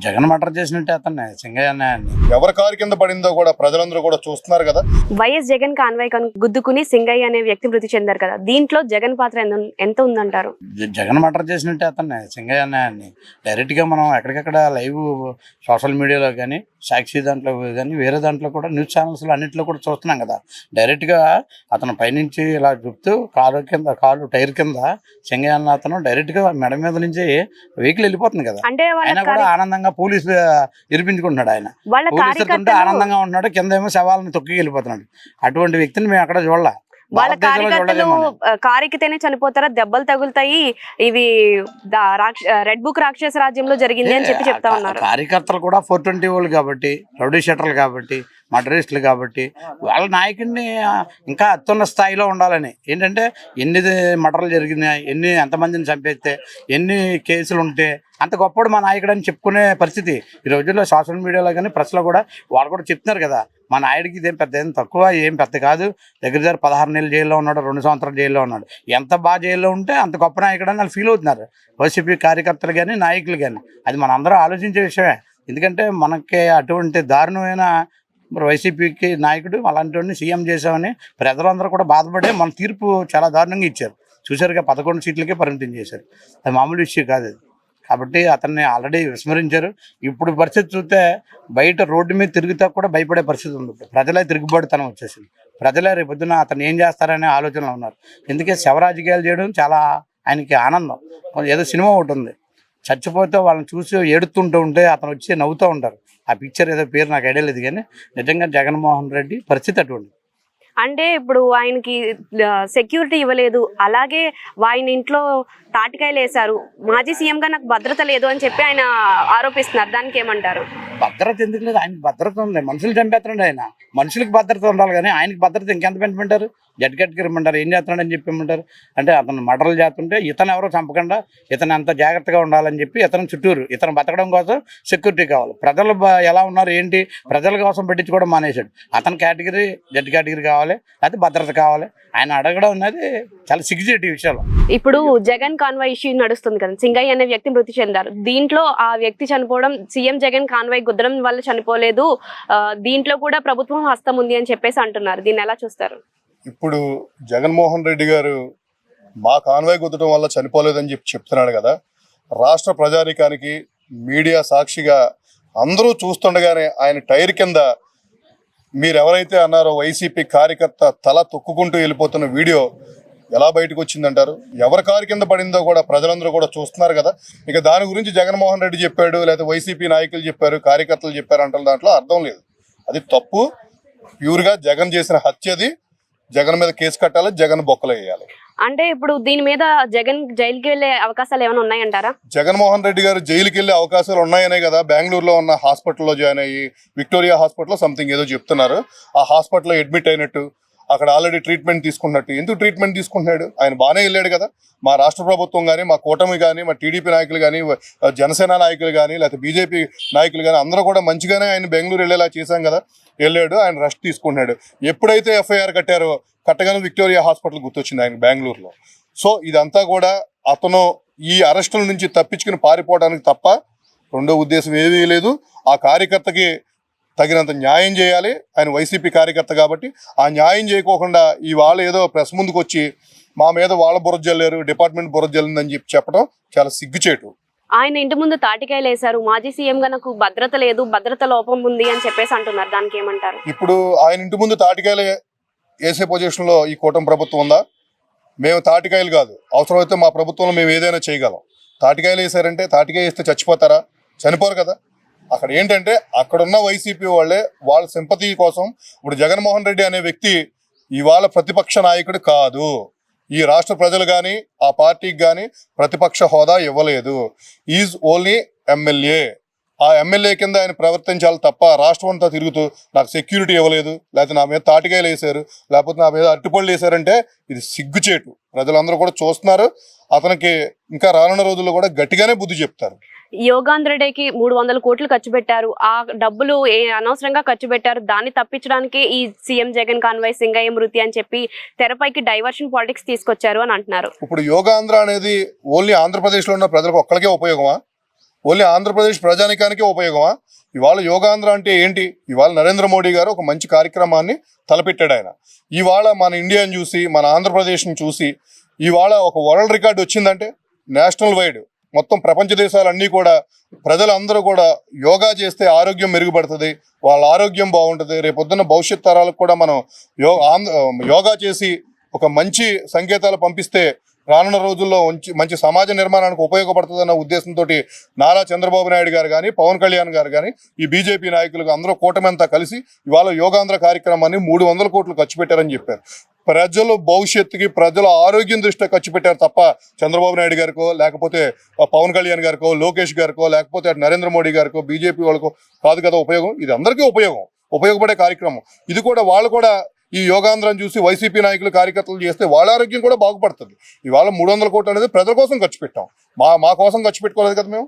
Jagan murder చేసినట్టే అతన్ని సింగయ్య అన్నాయన్ని. ఎవరి కారు కింద పడిందో కూడా ప్రజలందరూ కూడా చూస్తున్నారు కదా. వైఎస్ జగన్ కాన్వాయ్ గుద్దుకుని సింగయ్య అనే వ్యక్తి మృతి చెందారు కదా, దీంట్లో జగన్ పాత్ర ఎంత ఉందంటారు? జగన్ మర్డర్ చేసినట్టే అతన్ని సింగయ్య అన్నాయన్ని. డైరెక్ట్గా మనం ఎక్కడికక్కడ లైవ్ సోషల్ మీడియాలో కానీ, సాక్షి దాంట్లో కానీ, వేరే దాంట్లో కూడా న్యూస్ ఛానల్స్లో అన్నింటిలో కూడా చూస్తున్నాం కదా. డైరెక్ట్గా అతను పైనుంచి ఇలా చెప్తూ కాలు టైర్ కింద సింగయ్య అన్న అతను డైరెక్ట్గా మెడ మీద నుంచి వెహికల్ వెళ్ళిపోతుంది కదా. అంటే ఆయన కూడా ఆనందంగా పోలీసులు ఇరిపించుకుంటున్నాడు. ఆయన వాళ్ళ పోలీసులతో ఆనందంగా ఉంటున్నాడు, కింద ఏమో శవాలను తొక్కి వెళ్ళిపోతున్నాడు. అటువంటి వ్యక్తిని మేము అక్కడ చూడాల. వాళ్ళ కార్యకర్తలు కారు ఎక్కితేనే చనిపోతారా, దెబ్బలు తగులుతాయి, ఇవి రెడ్ బుక్ రాక్షస రాజ్యంలో జరిగింది అని చెప్తా ఉన్నారు. కార్యకర్తలు కూడా 420 వాళ్ళు కాబట్టి, రౌడీ షీటర్లు కాబట్టి, మర్డరిస్టులు కాబట్టి వాళ్ళ నాయకుడిని ఇంకా అత్యున్న స్థాయిలో ఉండాలని. ఏంటంటే ఎన్ని మర్డర్లు జరిగినాయి, ఎంతమందిని చంపేస్తే, ఎన్ని కేసులు ఉంటే అంత గొప్పడు మా నాయకుడు అని చెప్పుకునే పరిస్థితి ఈ రోజుల్లో సోషల్ మీడియాలో కానీ ప్రెస్లో కూడా వాళ్ళు కూడా చెప్తున్నారు కదా. మా నాయుడికి ఇదేం పెద్ద ఏం తక్కువ, ఏం పెద్ద కాదు, దగ్గర 16 నెలలు జైల్లో ఉన్నాడు, 2 సంవత్సరాలు జైల్లో ఉన్నాడు. ఎంత బాగా జైల్లో ఉంటే అంత గొప్ప నాయకుడు అని వాళ్ళు ఫీల్ అవుతున్నారు వైసీపీ కార్యకర్తలు కానీ, నాయకులు కానీ. అది మన అందరూ ఆలోచించే విషయమే. ఎందుకంటే మనకి అటువంటి దారుణమైన వైసీపీకి నాయకుడు అలాంటి సీఎం చేసామని ప్రజలందరూ కూడా బాధపడే మన తీర్పు చాలా దారుణంగా ఇచ్చారు. చూసారుగా 11 సీట్లకే పరిమితం చేశారు. అది మామూలు విషయం కాదు అది. కాబట్టి అతన్ని ఆల్రెడీ విస్మరించారు. ఇప్పుడు పరిస్థితి చూస్తే బయట రోడ్డు మీద తిరుగుతా కూడా భయపడే పరిస్థితి ఉంది. ప్రజలే తిరుగుబాటుతనం వచ్చేసింది. ప్రజలే రేపొద్దున అతను ఏం చేస్తారనే ఆలోచనలో ఉన్నారు. ఎందుకే శవరాజకీయాలు చేయడం చాలా ఆయనకి ఆనందం. ఏదో సినిమా ఒకటి ఉంది, చచ్చిపోతే వాళ్ళని చూసి ఏడుతుంటూ ఉంటే అతను వచ్చి నవ్వుతూ ఉంటారు. ఆ పిక్చర్ ఏదో పేరు నాకు ఐడియా లేదు, కానీ నిజంగా జగన్మోహన్ రెడ్డి పరిస్థితి అటువంటి. అంటే ఇప్పుడు ఆయనకి సెక్యూరిటీ ఇవ్వలేదు, అలాగే ఆయన ఇంట్లో తాటికాయలు వేశారు, మాజీ సీఎం గా నాకు భద్రత లేదు అని చెప్పి ఆయన ఆరోపిస్తున్నారు. దానికి ఏమంటారు? భద్రత ఎందుకు లేదు? ఆయనకి భద్రత ఉంది. మనుషులు చంపేస్తున్నాడు ఆయన. మనుషులకు భద్రత ఉండాలి కానీ ఆయనకి భద్రత ఇంకెంత పెంచమంటారు? జడ్గట్కి రమ్మంటారు, ఏం చేస్తున్నాడు అని చెప్పమంటారు. అంటే అతను మర్డర్లు చేస్తుంటే ఇతను ఎవరో చంపకుండా ఇతను ఎంత జాగ్రత్తగా ఉండాలని చెప్పి ఇతను చుట్టూరు ఇతను బతకడం కోసం సెక్యూరిటీ కావాలి. ప్రజలు ఎలా ఉన్నారు ఏంటి ప్రజల కోసం పెట్టించుకోవడం మానేశాడు. అతని కేటగిరీ జడ్జి కేటగిరీ కావాలి, అయితే భద్రత కావాలి. ఆయన అడగడం అనేది చాలా సిగ్గుచేటి విషయాలు. ఇప్పుడు జగన్ కాన్వాయ్ ఇష్యూ నడుస్తుంది కదా, సింగయ్య అనే వ్యక్తి మృతి చెందారు. దీంట్లో ఆ వ్యక్తి చనిపోవడం సీఎం జగన్ కాన్వాయ్ గుద్దడం వల్ల చనిపోలేదు, దీంట్లో కూడా ప్రభుత్వం హస్తం ఉంది అని చెప్పేసి అంటున్నారు. దీన్ని ఎలా చూస్తారు? ఇప్పుడు జగన్మోహన్ రెడ్డి గారు మా కాన్వాయ్ గుద్దడం వల్ల చనిపోలేదని చెప్తున్నాడు కదా. రాష్ట్ర ప్రజానికానికి మీడియా సాక్షిగా అందరూ చూస్తుండగానే ఆయన టైర్ కింద మీరు ఎవరైతే అన్నారో వైసీపీ కార్యకర్త తల తొక్కుకుంటూ వెళ్ళిపోతున్న వీడియో ఎలా బయటకు వచ్చిందంటారు? ఎవరి కారు కింద పడిందో కూడా ప్రజలందరూ కూడా చూస్తున్నారు కదా. ఇక దాని గురించి జగన్మోహన్ రెడ్డి చెప్పాడు, లేకపోతే వైసీపీ నాయకులు చెప్పారు, కార్యకర్తలు చెప్పారు అంటే దాంట్లో అర్థం లేదు. అది తప్పు. ప్యూర్గా జగన్ చేసిన హత్యది. జగన్ మీద కేసు కట్టాలి, జగన్ బొక్కలు వేయాలి. అంటే ఇప్పుడు దీని మీద జగన్ జైలుకి వెళ్లే అవకాశాలు ఏమైనా ఉన్నాయంటారా? జగన్మోహన్ రెడ్డి గారు జైలుకి వెళ్లే అవకాశాలు ఉన్నాయనే కదా బెంగళూరులో ఉన్న హాస్పిటల్లో జాయిన్ అయ్యి, విక్టోరియా హాస్పిటల్లో సంథింగ్ ఏదో చెప్తున్నారు. ఆ హాస్పిటల్లో అడ్మిట్ అయినట్టు, అక్కడ ఆల్రెడీ ట్రీట్మెంట్ తీసుకున్నట్టు. ఎందుకు ట్రీట్మెంట్ తీసుకుంటున్నాడు? ఆయన బాగానే వెళ్ళాడు కదా. మా రాష్ట్ర ప్రభుత్వం కానీ, మా కూటమి కానీ, మా టీడీపీ నాయకులు కానీ, జనసేన నాయకులు కానీ, లేకపోతే బీజేపీ నాయకులు కానీ అందరూ కూడా మంచిగానే ఆయన బెంగళూరు వెళ్ళేలా చేశాం కదా. వెళ్ళాడు, ఆయన రెస్ట్ తీసుకుంటున్నాడు. ఎప్పుడైతే ఎఫ్ఐఆర్ కట్టగానే విక్టోరియా హాస్పిటల్ గుర్తొచ్చింది ఆయన బెంగళూరులో. సో ఇదంతా కూడా అతను ఈ అరెస్టుల నుంచి తప్పించుకుని పారిపోవడానికి తప్ప రెండో ఉద్దేశం ఏమీ లేదు. ఆ కార్యకర్తకి తగినంత న్యాయం చేయాలి. ఆయన వైసీపీ కార్యకర్త కాబట్టి ఆ న్యాయం చేయకోకుండా ఇవాళ ఏదో ప్రెస్ ముందుకు వచ్చి మా మీద వాళ్ళ బుర్ర జల్లారు, డిపార్ట్మెంట్ బుర్ర జల్లిందని చెప్పడం చాలా సిగ్గుచేటు. ఆయన ఇంటి ముందు తాటికాయలు వేశారు, మాజీ సీఎం గా నాకు భద్రత లేదు, భద్రత లోపం ఉంది అని చెప్పేసి అంటున్నారు. దానికి ఏమంటారు? ఇప్పుడు ఆయన ఇంటి ముందు తాటికాయలు వేసే పొజిషన్లో ఈ కూటమి ప్రభుత్వం ఉందా? మేము తాటికాయలు కాదు, అవసరమైతే మా ప్రభుత్వంలో మేము ఏదైనా చేయగలం. తాటికాయలు వేసారంటే తాటికాయ వేస్తే చచ్చిపోతారా? చనిపోరు కదా. అక్కడ ఏంటంటే అక్కడున్న వైసీపీ వాళ్ళే వాళ్ళ సింపతి కోసం. ఇప్పుడు జగన్మోహన్ రెడ్డి అనే వ్యక్తి ఇవాళ ప్రతిపక్ష నాయకుడు కాదు. ఈ రాష్ట్ర ప్రజలు కానీ ఆ పార్టీకి కానీ ప్రతిపక్ష హోదా ఇవ్వలేదు. Is only MLA. ఆ ఎమ్మెల్యే కింద ఆయన ప్రవర్తించాలి తప్ప రాష్ట్రం అంతా తిరుగుతూ నాకు సెక్యూరిటీ ఇవ్వలేదు, లేకపోతే నా మీద తాటికాయలు వేశారు, లేకపోతే నా మీద అరటిపళ్ళు వేశారంటే ఇది సిగ్గుచేటు. ప్రజలందరూ కూడా చూస్తున్నారు. అతనికి ఇంకా రానున్న రోజుల్లో కూడా గట్టిగానే బుద్ధి చెప్తారు. యోగాంధ్ర డేకి 300 కోట్లు ఖర్చు పెట్టారు. ఆ డబ్బులు అనవసరంగా ఖర్చు పెట్టారు. దాన్ని తప్పించడానికి ఈ సీఎం జగన్ కాన్వాయ్ సింగయ్య మృతి అని చెప్పి తెరపైకి డైవర్షన్ పాలిటిక్స్ తీసుకొచ్చారు అని అంటున్నారు. ఇప్పుడు యోగాంధ్ర అనేది ఓన్లీ ఆంధ్రప్రదేశ్లో ఉన్న ప్రజలకు ఒక్కరికే ఉపయోగమా? ఓన్లీ ఆంధ్రప్రదేశ్ ప్రజానికానికే ఉపయోగమా? ఇవాళ యోగాంధ్ర అంటే ఏంటి? ఇవాళ నరేంద్ర మోడీ గారు ఒక మంచి కార్యక్రమాన్ని తలపెట్టాడు ఆయన. ఇవాళ మన ఇండియాని చూసి, మన ఆంధ్రప్రదేశ్ని చూసి ఇవాళ ఒక వరల్డ్ రికార్డ్ వచ్చిందంటే నేషనల్ వైడ్ మొత్తం ప్రపంచ దేశాలన్నీ కూడా ప్రజలందరూ కూడా యోగా చేస్తే ఆరోగ్యం మెరుగుపడుతుంది, వాళ్ళ ఆరోగ్యం బాగుంటుంది. రేపొద్దున్న భవిష్యత్ తరాలకు కూడా మనం యోగా చేసి ఒక మంచి సంకేతాలు పంపిస్తే రానున్న రోజుల్లో మంచి సమాజ నిర్మాణానికి ఉపయోగపడుతుందన్న ఉద్దేశంతో నారా చంద్రబాబు నాయుడు గారు కానీ, పవన్ కళ్యాణ్ గారు కానీ, ఈ బీజేపీ నాయకులు అందరూ కూటమంతా కలిసి ఇవాళ యోగాంధ్ర కార్యక్రమాన్ని 300 కోట్లు ఖర్చు పెట్టారని చెప్పారు. ప్రజల భవిష్యత్తుకి, ప్రజల ఆరోగ్యం దృష్ట్యా ఖర్చు పెట్టారు తప్ప చంద్రబాబు నాయుడు గారికో, లేకపోతే పవన్ కళ్యాణ్ గారికో, లోకేష్ గారికో, లేకపోతే నరేంద్ర మోడీ గారికో, బీజేపీ వాళ్ళకో కాదు కదా ఉపయోగం. ఇది అందరికీ ఉపయోగపడే కార్యక్రమం. ఇది కూడా వాళ్ళు కూడా ఈ యోగాంధ్రం చూసి వైసీపీ నాయకులు, కార్యకర్తలు చేస్తే వాళ్ళ ఆరోగ్యం కూడా బాగుపడుతుంది. ఇవాళ 300 కోట్లు అనేది ప్రజల కోసం ఖర్చు పెట్టాం, మా కోసం ఖర్చు పెట్టుకోలేదు కదా మేము.